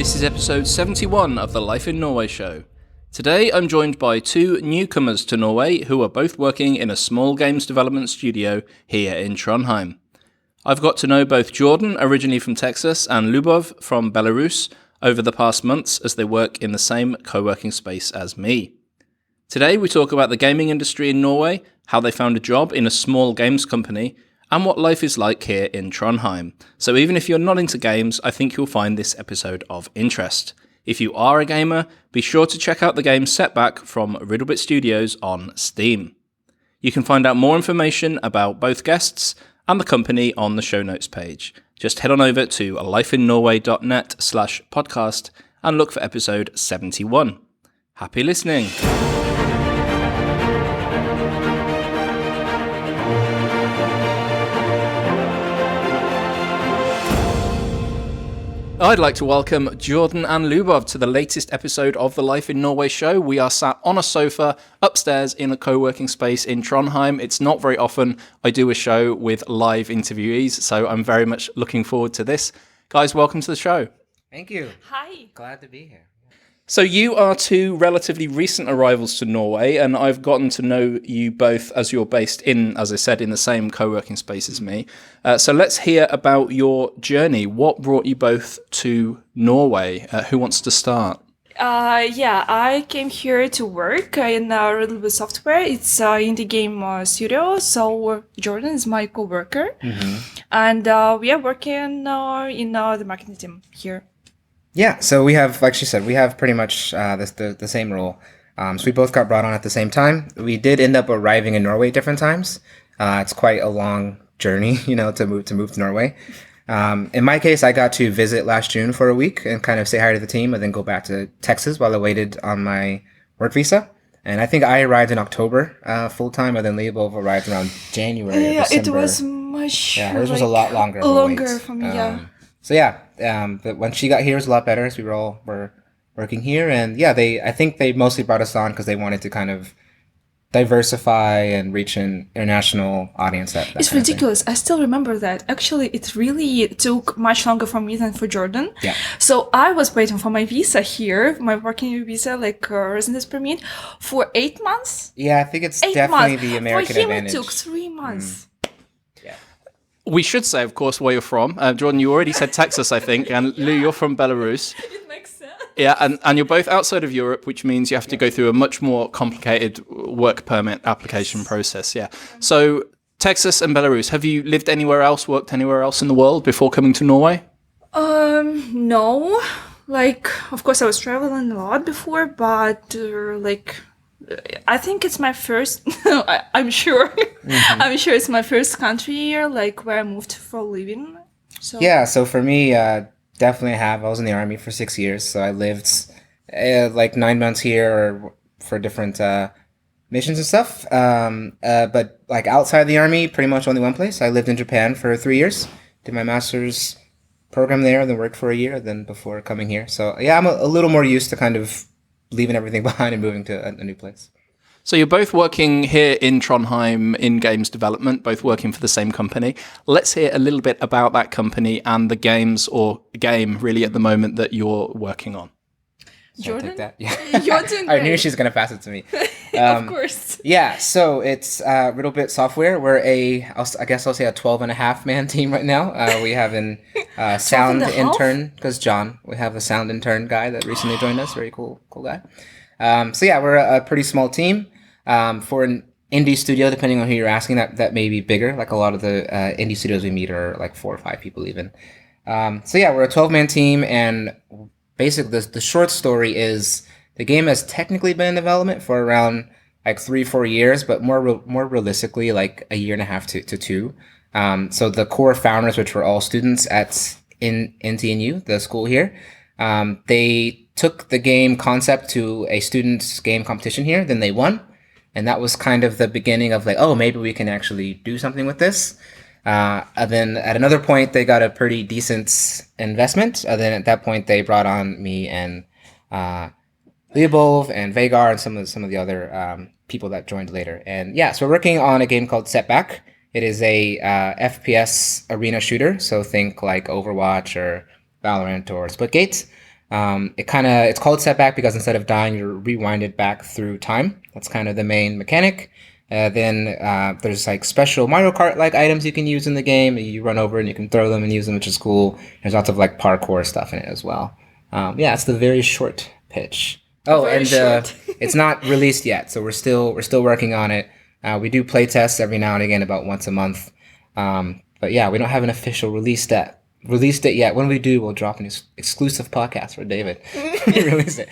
This is episode 71 of the Life in Norway show. Today I'm joined by two newcomers to Norway who are both working in a small games development studio here in Trondheim. I've got to know both Jordan, originally from Texas, and Lyubov from Belarus over the past months as they work in the same co-working space as me. Today we talk about the gaming industry in Norway, how they found a job in a small games company, and what life is like here in Trondheim. So even if you're not into games, I think you'll find this episode of interest. If you are a gamer, be sure to check out the game Setback from Riddlebit Studios on Steam. You can find out more information about both guests and the company on the show notes page. Just head on over to lifeinnorway.net/podcast and look for episode 71. Happy listening. I'd like to welcome Jordan and Lyubov to the latest episode of the Life in Norway show. We are sat on a sofa upstairs in a co-working space in Trondheim. It's not very often I do a show with live interviewees, so I'm very much looking forward to this. Guys, welcome to the show. Thank you. Hi. Glad to be here. So you are two relatively recent arrivals to Norway, and I've gotten to know you both as you're based in, as I said, in the same co-working space as me. So let's hear about your journey. What brought you both to Norway? Who wants to start? I came here to work in Riddlebit Software. It's indie game studio. So Jordan is my co-worker, and we are working in the marketing team here. Yeah, so we have, like she said, we have pretty much the same role. So we both got brought on at the same time. We did end up arriving in Norway at different times. It's quite a long journey, to move to Norway. In my case, I got to visit last June for a week and kind of say hi to the team and then go back to Texas while I waited on my work visa. And I think I arrived in October full time, and then Lyubov arrived around January or December. It was much. Yeah, hers was a lot longer. Longer for me, yeah. So yeah, but when she got here, it was a lot better. So we were working here, and yeah, I think they mostly brought us on because they wanted to kind of diversify and reach an international audience. It's ridiculous. I still remember that. Actually, it really took much longer for me than for Jordan. Yeah. So I was waiting for my visa here, my working visa, like residence permit, for 8 months. Yeah, I think it's definitely the American advantage. For him, it took 3 months. We should say, of course, where you're from. Jordan, you already said Texas, I think, and Lou, you're from Belarus. It makes sense. Yeah, and you're both outside of Europe, which means you have to go through a much more complicated work permit application process, yeah. So, Texas and Belarus, have you lived anywhere else, worked anywhere else in the world before coming to Norway? No. Like, of course, I was traveling a lot before, but, I think it's my first, I'm sure. I'm sure it's my first country here, like where I moved for living. So. Yeah, so for me, definitely I was in the army for 6 years. So I lived like 9 months here for different missions and stuff. But like outside the army, pretty much only one place. I lived in Japan for 3 years, did my master's program there, then worked for a year, then before coming here. So yeah, I'm a little more used to kind of leaving everything behind and moving to a new place. So you're both working here in Trondheim in games development, both working for the same company. Let's hear a little bit about that company and the games or game really at the moment that you're working on. Jordan? Take that? Yeah. You're doing great. I knew she was going to pass it to me. Of course. Yeah, so it's Riddlebit Software. We're I guess I'll say a 12-and-a-half-man team right now. We have an sound intern, because John, we have a sound intern guy that recently joined us. Very cool guy. So yeah, we're a pretty small team. For an indie studio, depending on who you're asking, that may be bigger. Like a lot of the indie studios we meet are like 4 or 5 people even. So yeah, we're a 12-man team, and basically the short story is the game has technically been in development for around like 3-4 years, but more realistically like a year and a half to 2. So the core founders, which were all students in NTNU, the school here, they took the game concept to a students' game competition here, then they won. And that was kind of the beginning of like, oh, maybe we can actually do something with this. And then at another point, they got a pretty decent investment. And then at that point, they brought on me and Lyubov and Vegard and some of the other people that joined later. And yeah, so we're working on a game called Setback. It is a FPS arena shooter. So think like Overwatch or Valorant or Splitgate. It's called setback because instead of dying, you're rewinded back through time. That's kind of the main mechanic. Then there's like special Mario Kart like items you can use in the game. You run over and you can throw them and use them, which is cool. There's lots of like parkour stuff in it as well. Yeah, it's the very short pitch. Oh, Very and short. it's not released yet, so we're still working on it. We do play tests every now and again, about once a month. But yeah, we don't have an official release date yet. When we do, we'll drop an exclusive podcast for David. Release it.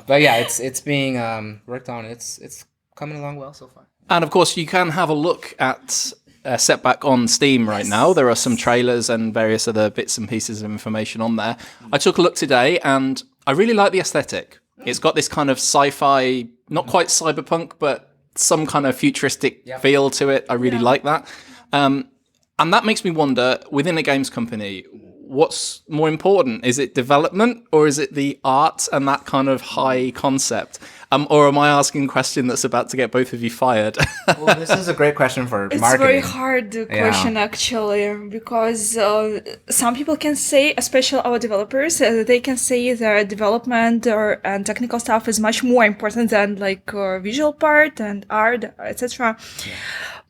But yeah, it's being worked on. It's coming along well so far. And of course, you can have a look at Setback on Steam right now. There are some trailers and various other bits and pieces of information on there. I took a look today, and I really like the aesthetic. It's got this kind of sci-fi, not quite cyberpunk, but some kind of futuristic feel to it. I really like that. And that makes me wonder, within a games company, what's more important? Is it development or is it the art and that kind of high concept? Or am I asking a question that's about to get both of you fired? Well, this is a great question for It's marketing. very hard question actually, because some people can say, especially our developers, they can say that development and technical stuff is much more important than like visual part and art, etc.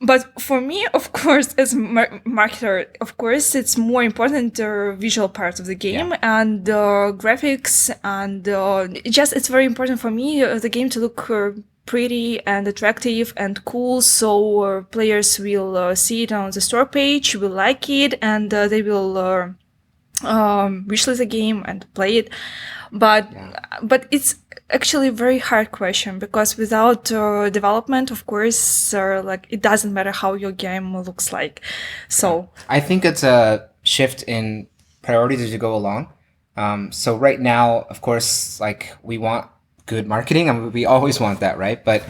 But for me, of course, as a marketer, of course, it's more important the visual part of the game and graphics, and it's very important for me the game to look pretty and attractive and cool, so players will see it on the store page, will like it, and they will wish list the game and play it. But it's actually a very hard question, because without development, of course, like it doesn't matter how your game looks like. So I think it's a shift in priorities as you go along. So right now, of course, like we want good marketing. I mean, we always want that, right? But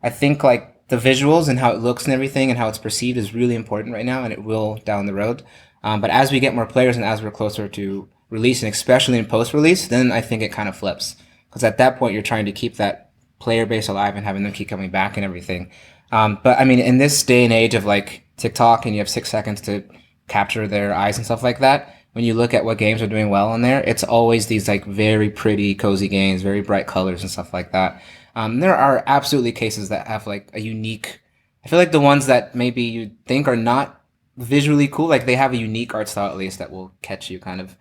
I think like the visuals and how it looks and everything and how it's perceived is really important right now, and it will down the road. But as we get more players and as we're closer to release, and especially in post-release, then I think it kind of flips. Because at that point, you're trying to keep that player base alive and having them keep coming back and everything. But I mean, in this day and age of like TikTok, and you have 6 seconds to capture their eyes and stuff like that, when you look at what games are doing well on there, it's always these like very pretty, cozy games, very bright colors and stuff like that. There are absolutely cases that have like a unique, I feel like the ones that maybe you think are not visually cool, like they have a unique art style at least that will catch you kind of.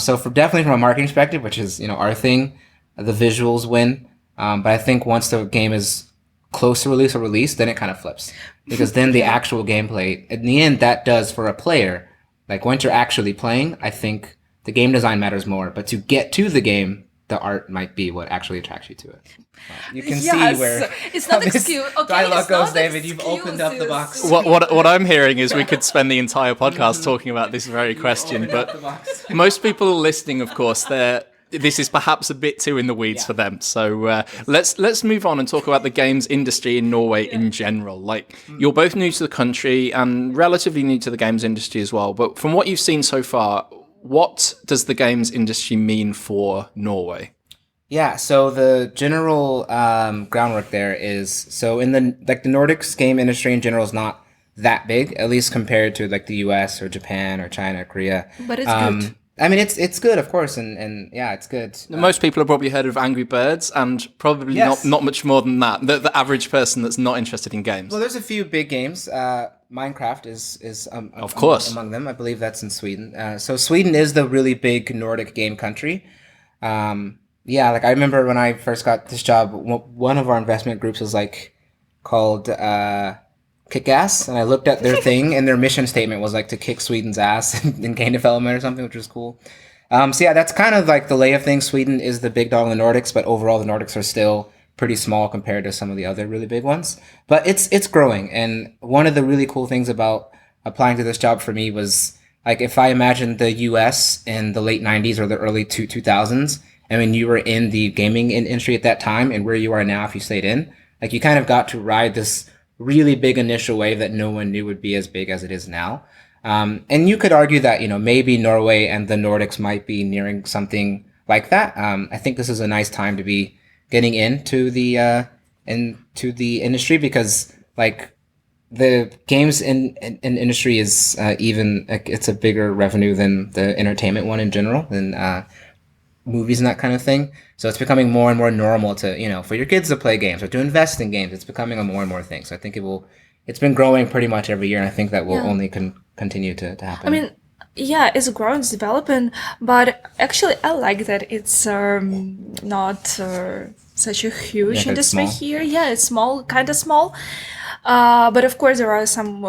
So definitely from a marketing perspective, which is, our thing, the visuals win. But I think once the game is close to release, then it kind of flips. Because then the actual gameplay, in the end, that does for a player, like once you're actually playing, I think the game design matters more. But to get to the game, the art might be what actually attracts you to it. You can see where it's not excuse. Okay, dialogue goes, David. You've opened up the box. What I'm hearing is we could spend the entire podcast talking about this very question, but most people listening, of course, this is perhaps a bit too in the weeds for them. So let's move on and talk about the games industry in Norway in general. Like, you're both new to the country and relatively new to the games industry as well. But from what you've seen so far, what does the games industry mean for Norway? Yeah, so the general groundwork there is, so in the Nordics game industry in general is not that big, at least compared to like the US or Japan or China or Korea. But it's good. I mean, it's good, of course, and yeah, it's good. Most people have probably heard of Angry Birds, and probably not much more than that. The average person that's not interested in games. Well, there's a few big games. Minecraft is of course among them. I believe that's in Sweden. So Sweden is the really big Nordic game country. Yeah, like I remember when I first got this job, one of our investment groups was like called Kick-Ass, and I looked at their thing, and their mission statement was like to kick Sweden's ass in game development or something, which was cool. So yeah, that's kind of like the lay of things. Sweden is the big dog in the Nordics, but overall the Nordics are still pretty small compared to some of the other really big ones. But it's growing, and one of the really cool things about applying to this job for me was like if I imagined the US in the late 90s or the early 2000s, and when you were in the gaming industry at that time and where you are now if you stayed in, like you kind of got to ride this really big initial wave that no one knew would be as big as it is now. And you could argue that, maybe Norway and the Nordics might be nearing something like that. I think this is a nice time to be getting into the industry because like the games in industry is it's a bigger revenue than the entertainment one in general. And movies and that kind of thing. So it's becoming more and more normal to, for your kids to play games or to invest in games. It's becoming a more and more thing. So I think it's been growing pretty much every year. And I think that will only continue to happen. I mean, yeah, it's growing, it's developing, but actually I like that it's not such a huge industry here. Yeah, it's small, kind of small. But of course there are some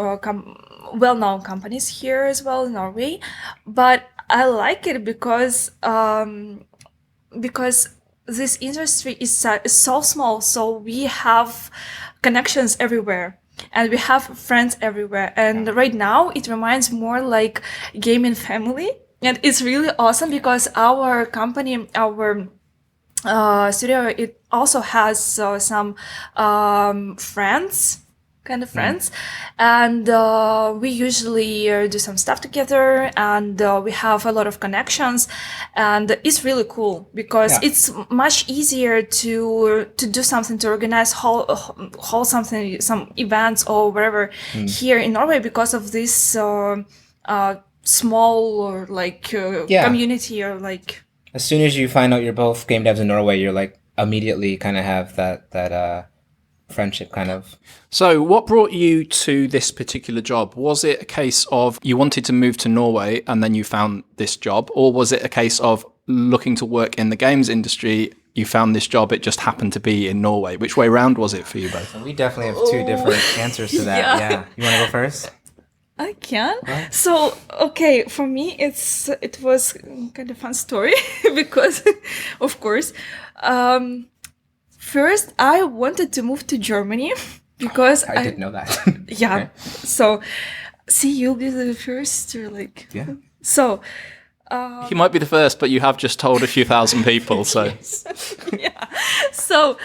well-known companies here as well in Norway. But I like it because this industry is so small, so we have connections everywhere. And we have friends everywhere. And right now, it reminds more like gaming family. And it's really awesome because our company, our studio, it also has some friends. And we usually do some stuff together, and we have a lot of connections, and it's really cool because it's much easier to do something, to organize whole something, some events or whatever here in Norway because of this small or community or like. As soon as you find out you're both game devs in Norway, you're like immediately kind of have that friendship kind of. So what brought you to this particular job? Was it a case of you wanted to move to Norway and then you found this job? Or was it a case of looking to work in the games industry, you found this job, it just happened to be in Norway? Which way round was it for you both? We definitely have two different answers to that. Yeah. You want to go first? I can. Right. So, okay, for me, it was kind of fun story because, of course, first, I wanted to move to Germany because I didn't know that. Yeah. Okay. So, see, you'll be the first or like. Yeah. So. You might be the first, but you have just told a few thousand people, so. Yeah. So,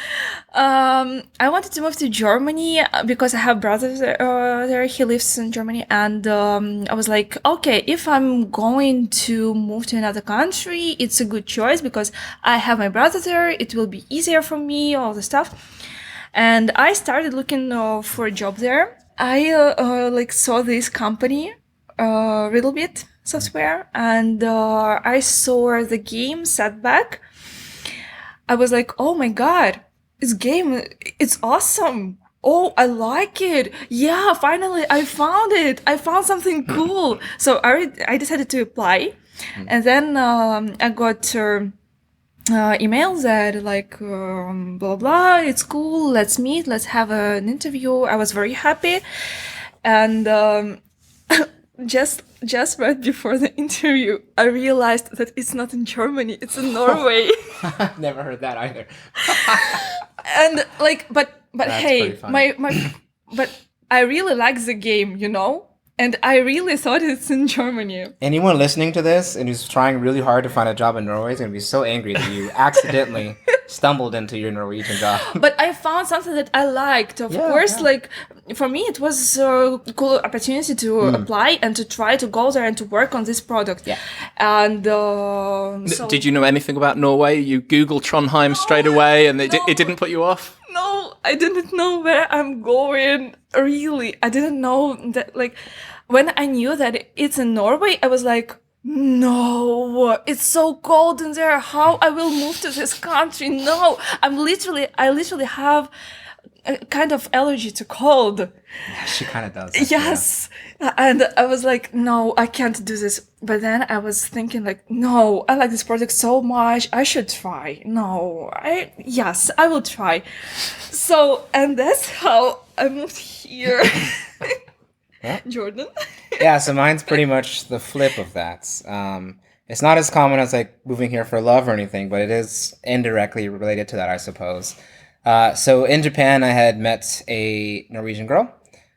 I wanted to move to Germany because I have brothers there. He lives in Germany, and I was like, okay, if I'm going to move to another country, it's a good choice because I have my brother there. It will be easier for me, all the stuff. And I started looking for a job there. I saw this company, Riddlebit Software, and I saw the game Setback. I was like, oh my god, it's awesome. Oh, I like it. Yeah, finally I found it. I found something cool. So I decided to apply. And then I got emails that like blah blah, it's cool, let's meet, let's have an interview. I was very happy. And just right before the interview, I realized that it's not in Germany, it's in Norway. I've never heard that either. And like, but That's hey, but I really like the game, and I really thought it's in Germany. Anyone listening to this and who's trying really hard to find a job in Norway is going to be so angry that you accidentally stumbled into your Norwegian job. But I found something that I liked. Of course, like, for me, it was a cool opportunity to apply and to try to go there and to work on this product. Yeah. And so... Did you know anything about Norway? You Googled Trondheim straight away and it didn't put you off? No, I didn't know where I'm going. Really, I didn't know that. Like, when I knew that it's in Norway, I was like, no, it's so cold in there. How I will move to this country? No, I literally have a kind of allergy to cold. Yeah, she kind of does. Yes. Yeah. And I was like, no, I can't do this. But then I was thinking like, no, I like this project so much. I should try. Yes, I will try. So, and that's how I moved here. Yeah. Jordan? Yeah, so mine's pretty much the flip of that. It's not as common as like moving here for love or anything, but it is indirectly related to that, I suppose. So in Japan, I had met a Norwegian girl.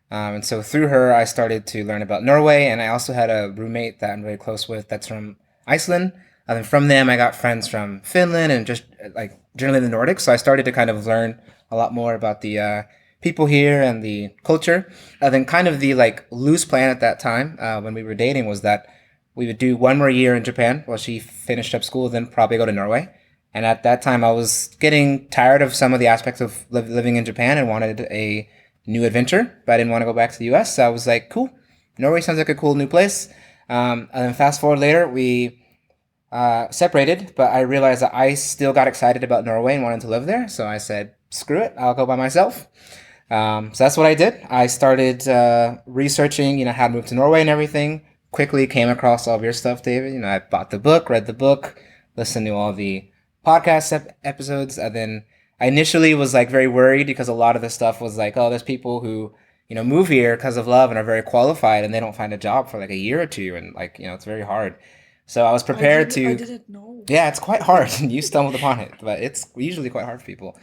And so through her, I started to learn about Norway. And I also had a roommate that I'm really close with that's from Iceland. And then from them, I got friends from Finland and just like generally the Nordics. So I started to kind of learn a lot more about the people here and the culture. And then kind of the like loose plan at that time when we were dating was that we would do one more year in Japan while she finished up school, then probably go to Norway. And at that time, I was getting tired of some of the aspects of living in Japan and wanted a new adventure, but I didn't want to go back to the US. So I was like, cool, Norway sounds like a cool new place. And then fast forward later, we separated, but I realized that I still got excited about Norway and wanted to live there. So I said, screw it, I'll go by myself. So that's what I did. I started researching, how to move to Norway and everything. Quickly came across all of your stuff, David. I bought the book, read the book, listened to all the podcast episodes. And then I initially was like very worried because a lot of the stuff was like, oh, there's people who, move here because of love and are very qualified and they don't find a job for like a year or two. And like, it's very hard. So I was prepared I didn't know. Yeah, it's quite hard. You stumbled upon it, but it's usually quite hard for people.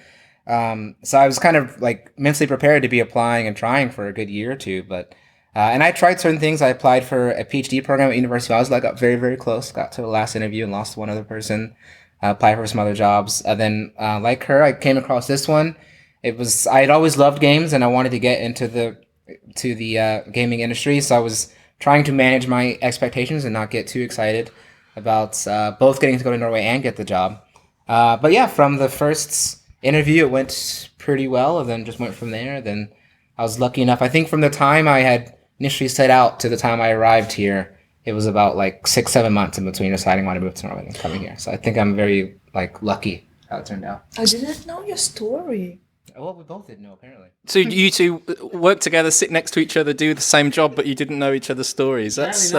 So I was kind of like mentally prepared to be applying and trying for a good year or two, but and I tried certain things. I applied for a PhD program at University of Oslo. I got very, very close. Got to the last interview and lost to one other person. Applied for some other jobs. And then, like her, I came across this one. I had always loved games and I wanted to get into the gaming industry. So I was trying to manage my expectations and not get too excited about both getting to go to Norway and get the job. But yeah, from the first interview, it went pretty well, and then just went from there. Then I was lucky enough. I think from the time I had initially set out to the time I arrived here, it was about like 6-7 months in between deciding when to move to Norway and coming here. So I think I'm very like lucky how it turned out. I didn't know your story. Well, we both didn't know, apparently. So you two work together, sit next to each other, do the same job, but you didn't know each other's stories. That's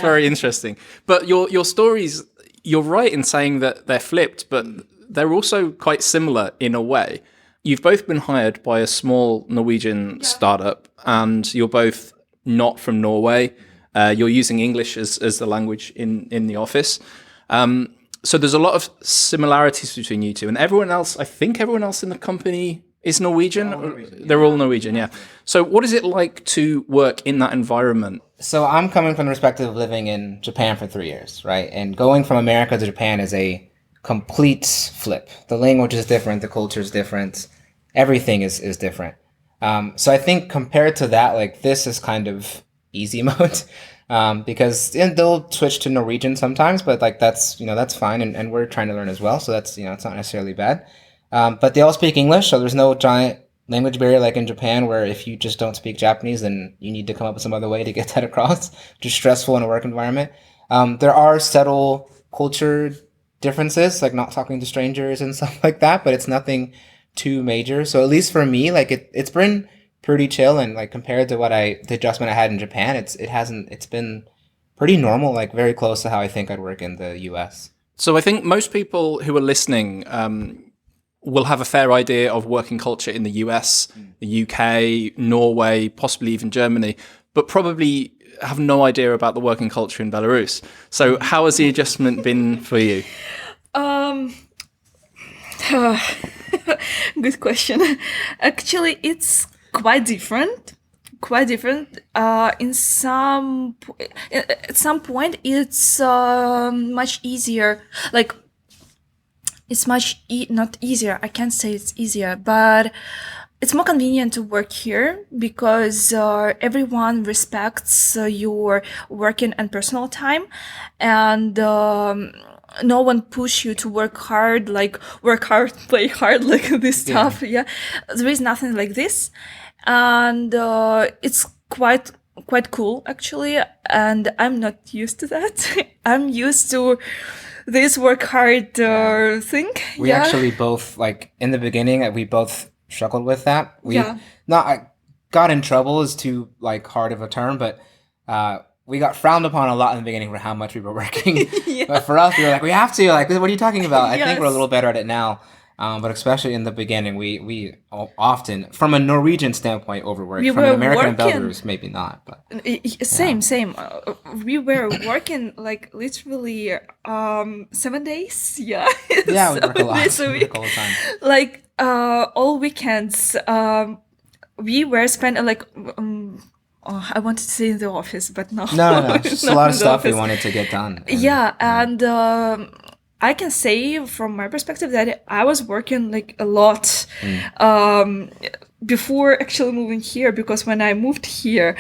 very interesting. But your stories, you're right in saying that they're flipped, but they're also quite similar in a way. You've both been hired by a small Norwegian startup, and you're both not from Norway. You're using English as the language in the office. So there's a lot of similarities between you two. And I think everyone else in the company is Norwegian. They're all Norwegian, yeah. So what is it like to work in that environment? So I'm coming from the perspective of living in Japan for 3 years, right? And going from America to Japan is a complete flip. The language is different. The culture is different. Everything is different. So I think compared to that, like this is kind of easy mode. Because they'll switch to Norwegian sometimes, but like that's fine. And we're trying to learn as well. So that's, it's not necessarily bad. But they all speak English, so there's no giant language barrier like in Japan, where if you just don't speak Japanese, then you need to come up with some other way to get that across, which is stressful in a work environment. There are subtle culture differences, like not talking to strangers and stuff like that, but it's nothing too major. So at least for me, like it's been pretty chill, and like compared to the adjustment I had in Japan, it's been pretty normal, like very close to how I think I'd work in the US. So I think most people who are listening will have a fair idea of working culture in the US, the UK, Norway, possibly even Germany, but probably have no idea about the working culture in Belarus. So how has the adjustment been for you? Good question. Actually, it's quite different. At some point, it's much easier. Like, it's not easier. I can't say it's easier, but it's more convenient to work here because everyone respects your working and personal time, and no one push you to work hard, play hard, like this stuff. Yeah, there is nothing like this, and it's quite cool actually. And I'm not used to that. I'm used to this work hard thing. We actually both, like in the beginning, we both struggled with that. Got in trouble is too like hard of a term, but we got frowned upon a lot in the beginning for how much we were working. But for us, we were like, we have to. Like, what are you talking about? I think we're a little better at it now. But especially in the beginning, we often, from a Norwegian standpoint, overworked. From an American and Belarus, maybe not. But same. We were working like literally 7 days. Yeah. Yeah, we work a lot. We work all the time. Like all weekends, we were spending like. I wanted to say in the office, but no. No. Just a lot of stuff we wanted to get done. And I can say from my perspective that I was working like a lot before actually moving here, because when I moved here,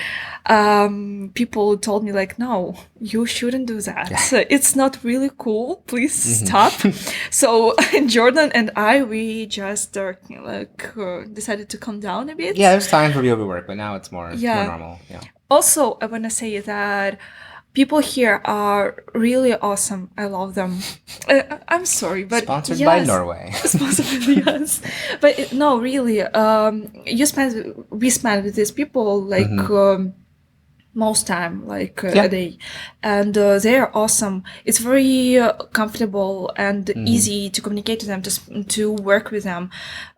people told me like, no, you shouldn't do that. Yeah. It's not really cool. Please stop. So Jordan and we just decided to calm down a bit. Yeah, there's times where we overwork, but now it's more normal. Yeah. Also, I want to say that people here are really awesome. I love them. I'm sorry, but Sponsored yes. by Norway. Sponsored, yes. But no, really, we spend with these people like most time, like a day, and they are awesome. It's very comfortable and easy to communicate to them, to work with them.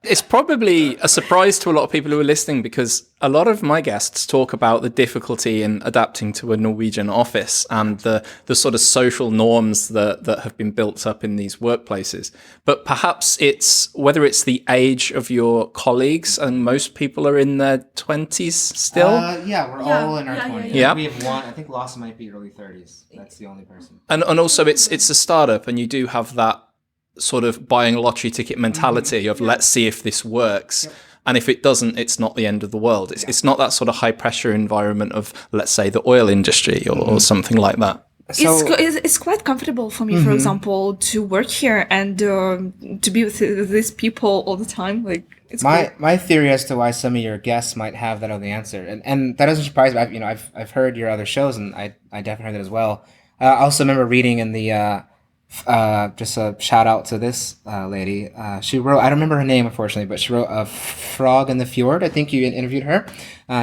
It's probably a surprise to a lot of people who are listening, because a lot of my guests talk about the difficulty in adapting to a Norwegian office and the sort of social norms that have been built up in these workplaces. But perhaps whether it's the age of your colleagues, and most people are in their 20s still. We're all in our 20s. Yeah. We have one. I think Lasse might be early 30s. That's the only person. And also it's a startup, and you do have that sort of buying a lottery ticket mentality of let's see if this works. And if it doesn't, it's not the end of the world. It's not that sort of high pressure environment of, let's say, the oil industry or something like that. So, it's quite comfortable for me, for example, to work here and to be with these people all the time. Like, it's my theory as to why some of your guests might have that other answer, and that doesn't surprise me. I've heard your other shows, and I definitely heard that as well. I also remember reading in the just a shout out to this lady. She wrote, I don't remember her name unfortunately, but she wrote A Frog in the Fjord. I think you interviewed her.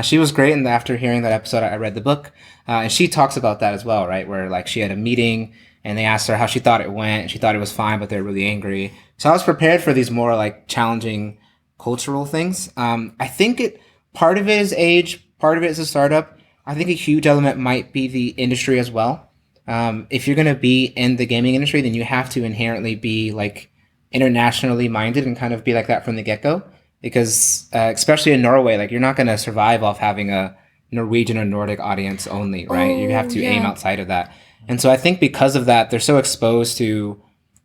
She was great, and after hearing that episode, I read the book, and she talks about that as well, right? Where like she had a meeting and they asked her how she thought it went, and she thought it was fine, but they're really angry. So I was prepared for these more like challenging cultural things. I think part of it is age, part of it is a startup. I think a huge element might be the industry as well. If you're going to be in the gaming industry, then you have to inherently be like internationally minded and kind of be like that from the get-go, because especially in Norway, like you're not going to survive off having a Norwegian or Nordic audience only, right? You have to aim outside of that. And so I think because of that, they're so exposed to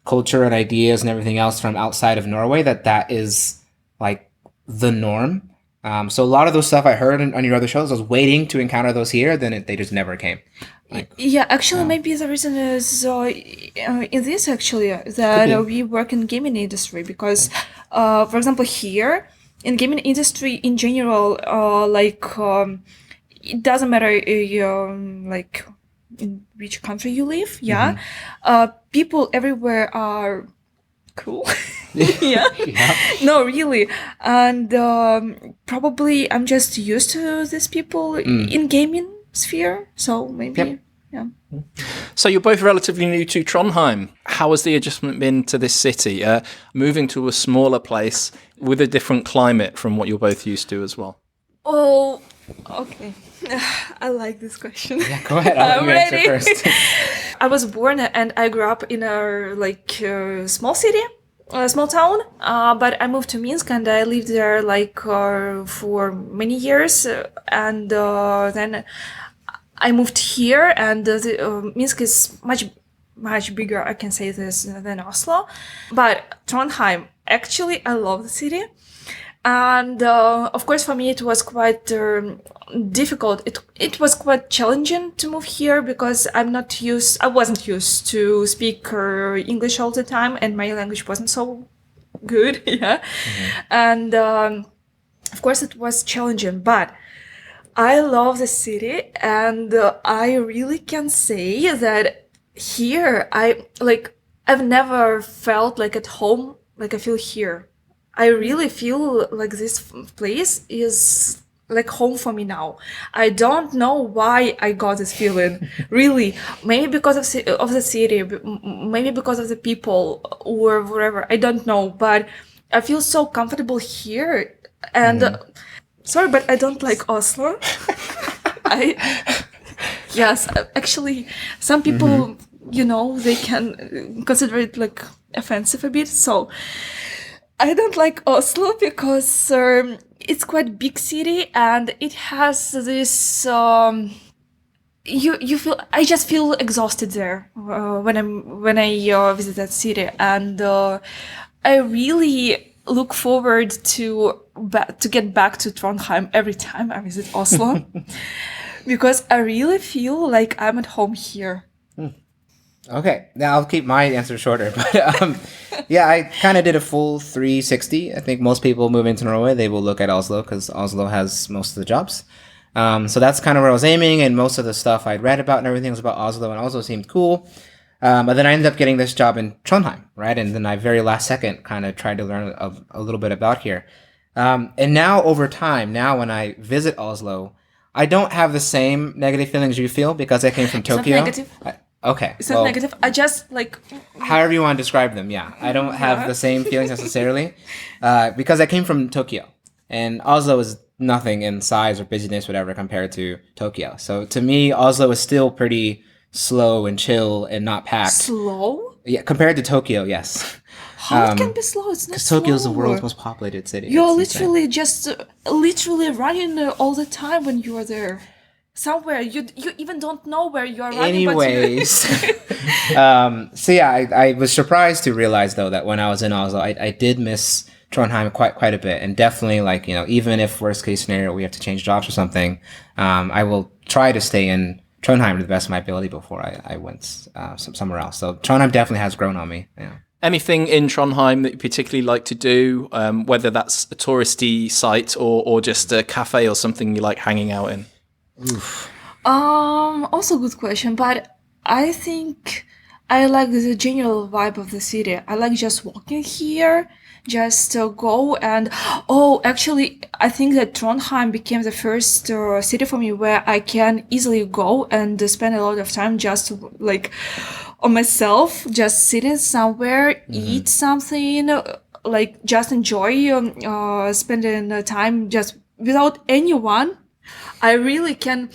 culture and ideas and everything else from outside of Norway that is like the norm. So a lot of those stuff I heard on your other shows, I was waiting to encounter those here, then they just never came. Maybe the reason is in this actually that we work in gaming industry, because for example here in gaming industry in general, it doesn't matter like in which country you live, people everywhere are cool. No, really. And probably I'm just used to these people in gaming sphere, so maybe So you're both relatively new to Trondheim. How has the adjustment been to this city, moving to a smaller place with a different climate from what you're both used to as well? Oh, okay. I like this question. Yeah, go ahead. I'll let you answer first. I was born and I grew up in a small city, a small town, but I moved to Minsk and I lived there for many years, and then I moved here, and Minsk is much bigger, I can say this, than Oslo. But Trondheim, actually, I love the city. And of course, for me, it was quite difficult. It was quite challenging to move here because I wasn't used to speak English all the time, and my language wasn't so good. And of course, it was challenging, but I love the city, and I really can say that here I've never felt like at home like I feel here. I really feel like this place is like home for me now. I don't know why I got this feeling. Really, maybe because of the city, maybe because of the people or whatever. I don't know, but I feel so comfortable here. And sorry, but I don't like Oslo. Yes, actually, some people, they can consider it like offensive a bit. So I don't like Oslo because it's quite big city and it has this. I just feel exhausted there when I visit that city, and I really look forward to get back to Trondheim every time I visit Oslo, because I really feel like I'm at home here. Okay, now I'll keep my answer shorter, but I kind of did a full 360. I think most people move into Norway, they will look at Oslo because Oslo has most of the jobs. So that's kind of where I was aiming, and most of the stuff I'd read about and everything was about Oslo, and Oslo seemed cool. But then I ended up getting this job in Trondheim, right? And then I very last second kind of tried to learn a little bit about here. And now over time, now when I visit Oslo, I don't have the same negative feelings you feel because I came from Tokyo. It's not negative. Okay. It's not negative. I just like... However you want to describe them, yeah. I don't have the same feelings necessarily because I came from Tokyo. And Oslo is nothing in size or busyness, whatever, compared to Tokyo. So to me, Oslo is still pretty slow and chill and not packed. Slow? Yeah, compared to Tokyo, yes. How it can be slow? It's not Because slow. Tokyo is the world's most populated city. You're It's insane. literally just literally running all the time when you're there. Somewhere you even don't know where you are running. Anyways, so yeah, I was surprised to realize though that when I was in Oslo, I did miss Trondheim quite a bit, and definitely like even if worst case scenario we have to change jobs or something, I will try to stay in Trondheim to the best of my ability before I went somewhere else. So Trondheim definitely has grown on me. Yeah. Anything in Trondheim that you particularly like to do, whether that's a touristy site or just a cafe or something you like hanging out in? Oof. Also good question, but I think I like the general vibe of the city. I like just walking here, just go and actually I think that Trondheim became the first city for me where I can easily go and spend a lot of time just like on myself, just sitting somewhere, eat something, like just enjoy spending time just without anyone. I really can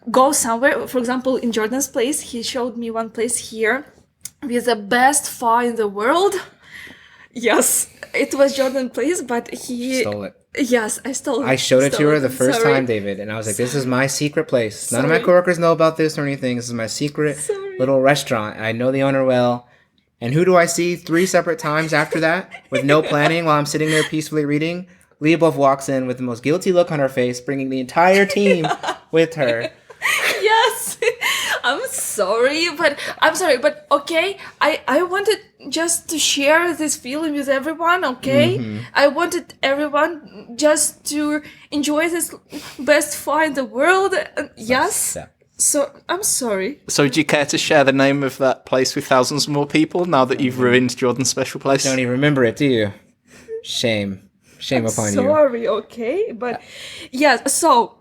go somewhere. For example, in Jordan's place, he showed me one place here with the best pho in the world. Yes, it was Jordan's place, but he Stole it. Yes, I stole it. I showed it to her the first Sorry. time, David, and I was like, this is my secret place. None of my coworkers know about this or anything. This is my secret little restaurant. I know the owner well. And who do I see 3 separate times after that with no planning while I'm sitting there peacefully reading? Lyubov walks in with the most guilty look on her face, bringing the entire team with her. Yes, I'm sorry, but okay, I wanted just to share this feeling with everyone, okay? I wanted everyone just to enjoy this best pho in the world, yes? Yeah. So, I'm sorry. So do you care to share the name of that place with thousands more people now that you've ruined Jordan's special place? Don't even remember it, do you? Shame. Shame upon you. Sorry, okay? But, yes, so,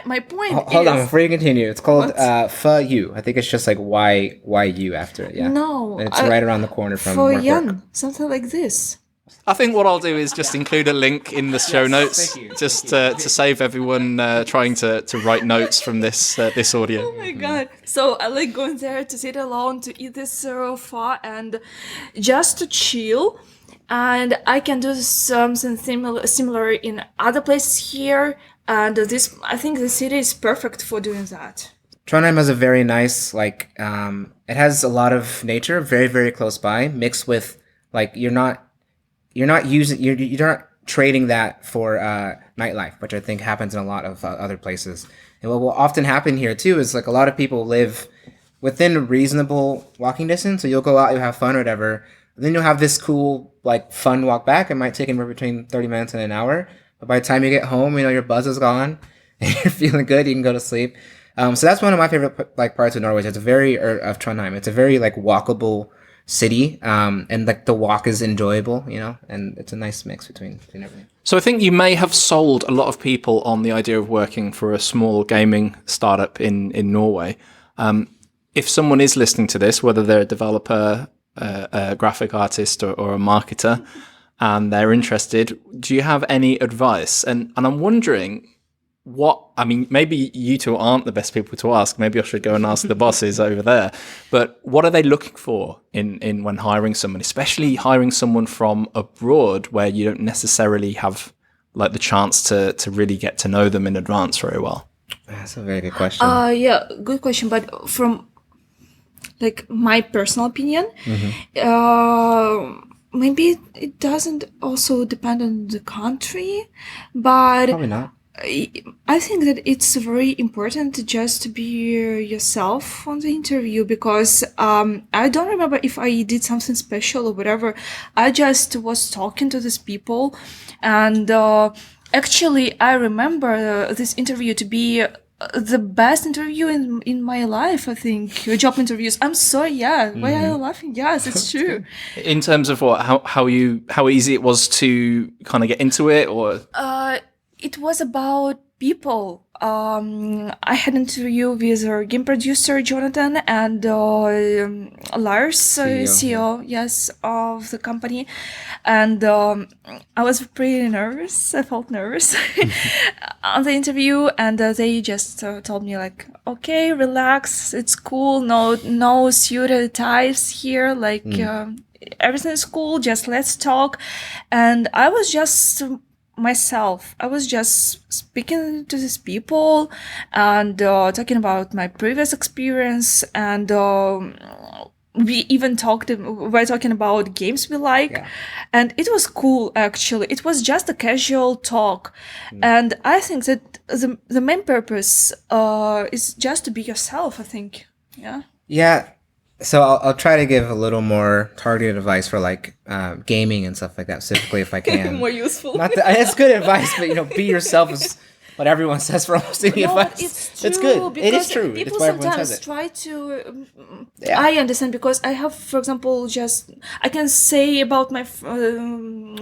my point is... Hold on, before you continue. It's called Pho You. I think it's just like why you after it, yeah. No. And it's right around the corner from For work. Jan, something like this. I think what I'll do is just include a link in the show notes, thank you. just to save everyone trying to write notes from this audio. Oh my god. So I like going there to sit alone, to eat this pho and just to chill. And I can do something similar in other places here. And I think the city is perfect for doing that. Trondheim has a very nice, like, it has a lot of nature, very, very close by, mixed with, like, you're not trading that for nightlife, which I think happens in a lot of other places. And what will often happen here too is like a lot of people live within a reasonable walking distance. So you'll go out, you'll have fun or whatever. Then you'll have this cool, like, fun walk back. It might take anywhere between 30 minutes and an hour. But by the time you get home, your buzz is gone and you're feeling good. You can go to sleep. So that's one of my favorite like parts of Norway. Of Trondheim. It's a very like walkable city, and like the walk is enjoyable, and it's a nice mix between everything. So I think you may have sold a lot of people on the idea of working for a small gaming startup in Norway. If someone is listening to this, whether they're a developer, a graphic artist, or a marketer, and they're interested, do you have any advice? And I'm wondering maybe you two aren't the best people to ask. Maybe I should go and ask the bosses over there. But what are they looking for in when hiring someone, especially hiring someone from abroad where you don't necessarily have like the chance to really get to know them in advance very well? That's a very good question. Yeah, good question. But from like my personal opinion, maybe it doesn't also depend on the country, but Probably not. I think that it's very important to just be yourself on the interview because I don't remember if I did something special or whatever. I just was talking to these people and Actually, I remember this interview to be the best interview in my life, I think. Job interviews. I'm sorry, yeah. Why are you laughing? Yes, it's true. In terms of what, how easy it was to kind of get into it, or It was about people. I had an interview with our game producer Jonathan and Lars, CEO, yes, of the company, and I was pretty nervous. I felt nervous on the interview, and they just told me like, "Okay, relax, it's cool. No suited ties here. Like everything is cool. Just let's talk." And I was just myself. I was just speaking to these people and talking about my previous experience, and we even we're talking about games we like, and it was cool. Actually, it was just a casual talk, and I think that the main purpose is just to be yourself, I think. Yeah. So I'll try to give a little more targeted advice for like gaming and stuff like that, specifically if I can. More useful. It's good advice, but be yourself is what everyone says for almost any advice. It's good. It is true. People it's why everyone sometimes says it. try to. I understand, because I have, for example, I can say about my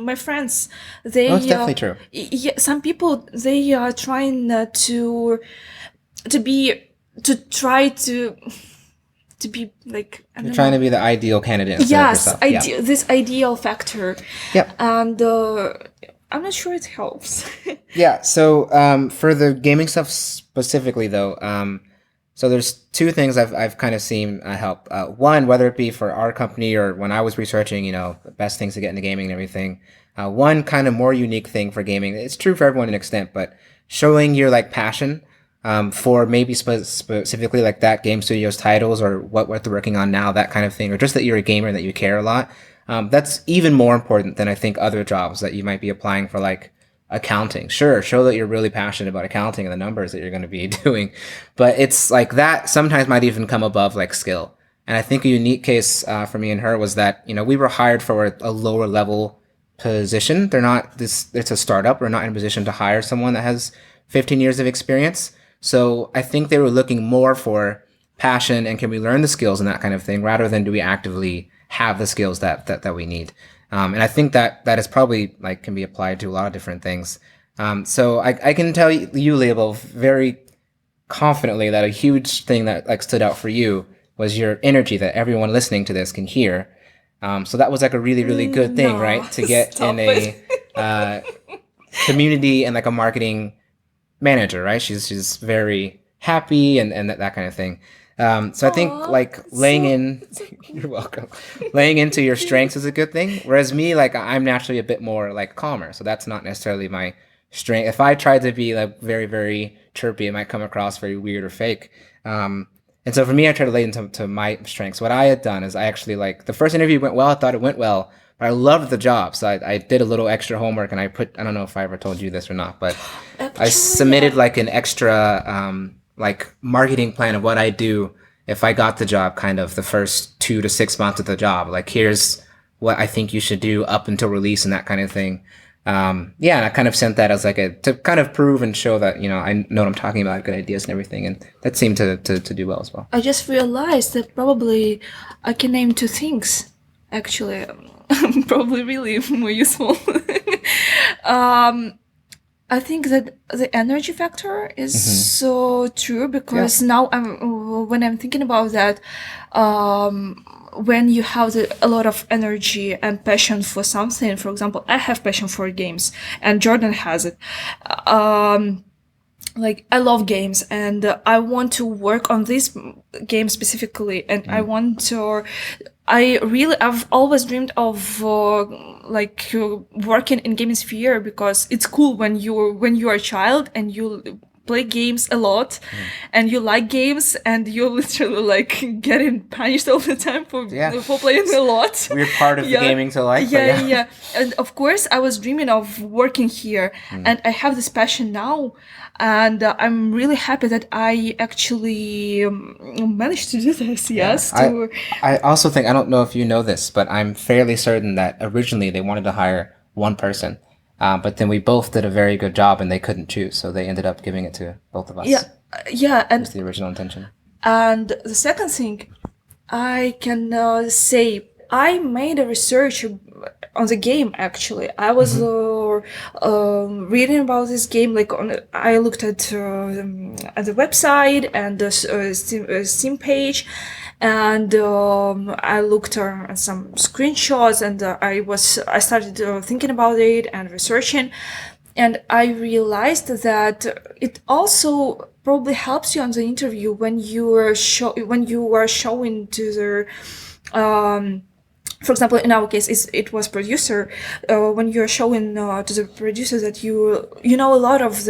my friends. They. It's definitely true. Yeah, some people, they are trying to be like, You're trying to be the ideal candidate. Yes, this ideal factor. Yep. And I'm not sure it helps. Yeah. So for the gaming stuff specifically, though, so there's two things I've kind of seen help. One, whether it be for our company or when I was researching, the best things to get into gaming and everything. One kind of more unique thing for gaming. It's true for everyone to an extent, but showing your like passion. For maybe specifically like that game studio's titles or what they're working on now, that kind of thing, or just that you're a gamer and that you care a lot. That's even more important than I think other jobs that you might be applying for, like accounting. Sure, show that you're really passionate about accounting and the numbers that you're going to be doing, but it's like that sometimes might even come above like skill. And I think a unique case for me and her was that we were hired for a lower level position. It's a startup. We're not in a position to hire someone that has 15 years of experience. So I think they were looking more for passion and can we learn the skills and that kind of thing, rather than do we actively have the skills that we need. And I think that is probably like can be applied to a lot of different things. So I can tell you, Lyubov, very confidently that a huge thing that like stood out for you was your energy that everyone listening to this can hear. So that was like a really, really good thing, right? To get in a community and like a marketing manager, right? She's very happy and that kind of thing. So I think like you're welcome. Laying into your strengths is a good thing. Whereas me, like I'm naturally a bit more like calmer. So that's not necessarily my strength. If I tried to be like very, very chirpy, it might come across very weird or fake. And so for me, I try to lay into my strengths. What I had done is I actually like the first interview went well. I thought it went well. But I loved the job, so I did a little extra homework, and I don't know if I ever told you this or not, but I submitted like an extra like marketing plan of what I do if I got the job, kind of the first 2 to 6 months of the job. Like, here's what I think you should do up until release and that kind of thing. And I kind of sent that as like to kind of prove and show that, I know what I'm talking about, good ideas and everything. And that seemed to do well as well. I just realized that probably I can name 2 things, actually. Probably really more useful. I think that the energy factor is so true, because now when I'm thinking about that, when you have a lot of energy and passion for something, for example, I have passion for games and Jordan has it. Like I love games and I want to work on this game specifically, and I've always dreamed of working in gaming sphere, because it's cool when you're a child and you play games a lot and you like games and you're literally like getting punished all the time for playing a lot. We're part of the gaming to life. Yeah. And of course I was dreaming of working here and I have this passion now. And I'm really happy that I actually managed to do this. Yes. I also think, I don't know if you know this, but I'm fairly certain that originally they wanted to hire one person. But then we both did a very good job, and they couldn't choose, so they ended up giving it to both of us. Yeah, and That's the original intention. And the second thing, I can say I made a research on the game. Actually, I was reading about this game. I looked at the website and the Steam page, and I looked at some screenshots, and I started thinking about it and researching, and I realized that it also probably helps you on the interview when you are showing to the for example, in our case, it was producer. When you're showing to the producer that you know a lot of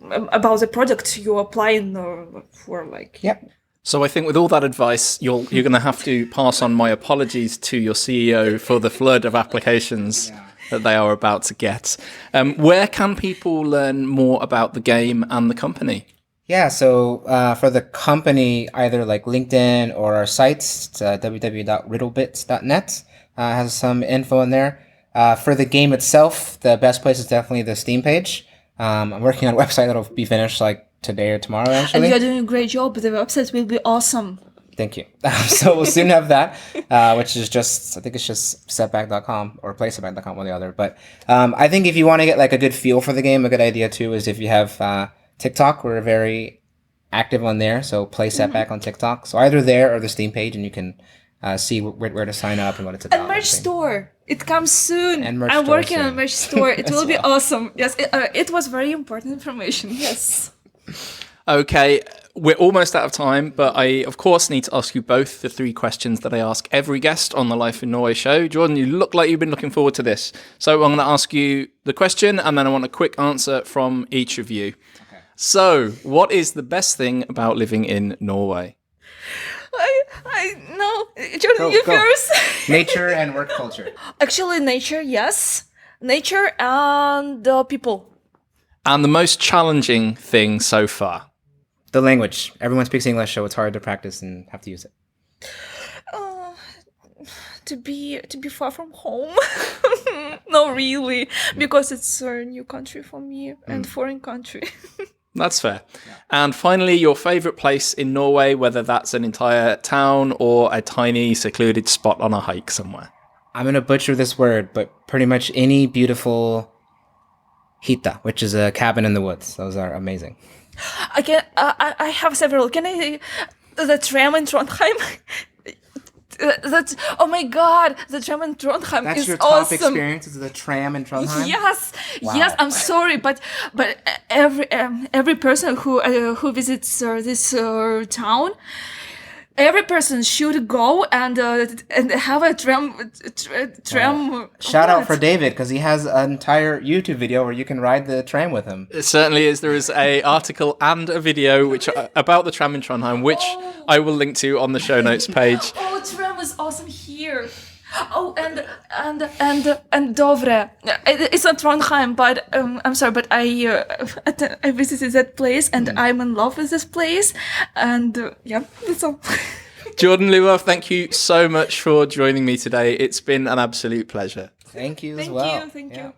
about the product you're applying for, Yep. So I think with all that advice, you're going to have to pass on my apologies to your CEO for the flood of applications that they are about to get. Where can people learn more about the game and the company? Yeah, so for the company, either like LinkedIn or our sites, it's www.riddlebits.net, has some info in there. For the game itself, the best place is definitely the Steam page. I'm working on a website that'll be finished like today or tomorrow, actually. And you're doing a great job. The website will be awesome. Thank you. So we'll soon have that, which is just, I think it's just setback.com or playsetback.com, one or the other. But I think if you want to get like a good feel for the game, a good idea too is if you have TikTok. We're very active on there, so play setback on TikTok. So either there or the Steam page, and you can see where to sign up and what it's about. And merch store. It comes soon. And merch I'm store working soon. on merch store. It will be awesome. Yes, it was very important information. Yes. Okay, we're almost out of time, but I, of course, need to ask you both the 3 questions that I ask every guest on the Life in Norway show. Jordan, you look like you've been looking forward to this. So I'm going to ask you the question, and then I want a quick answer from each of you. Okay. So, what is the best thing about living in Norway? I know. Jordan, you first. Nature and work culture. Actually, nature, yes. Nature and people. And the most challenging thing so far? The language. Everyone speaks English, so it's hard to practice and have to use it. To be far from home. No, really, because it's a new country for me and foreign country. That's fair. Yeah. And finally, your favorite place in Norway, whether that's an entire town or a tiny secluded spot on a hike somewhere. I'm going to butcher this word, but pretty much any beautiful hytta, which is a cabin in the woods. Those are amazing. I have several. Can I? The tram in Trondheim. That's, oh my god, the tram in Trondheim That's is your top awesome. Experience is the tram in Trondheim? Yes, wow. Yes. I'm sorry, but every person who visits this town, every person should go and have a tram. Shout out for David, because he has an entire YouTube video where you can ride the tram with him. It certainly is. There is an article and a video which about the tram in Trondheim, which I will link to on the show notes page. Oh, tram is awesome here. Oh, and Dovre. It's not Trondheim, but I'm sorry, but I visited that place and I'm in love with this place, and yeah, that's all. Jordan Lyubov, thank you so much for joining me today. It's been an absolute pleasure. Thank you as well. Thank you.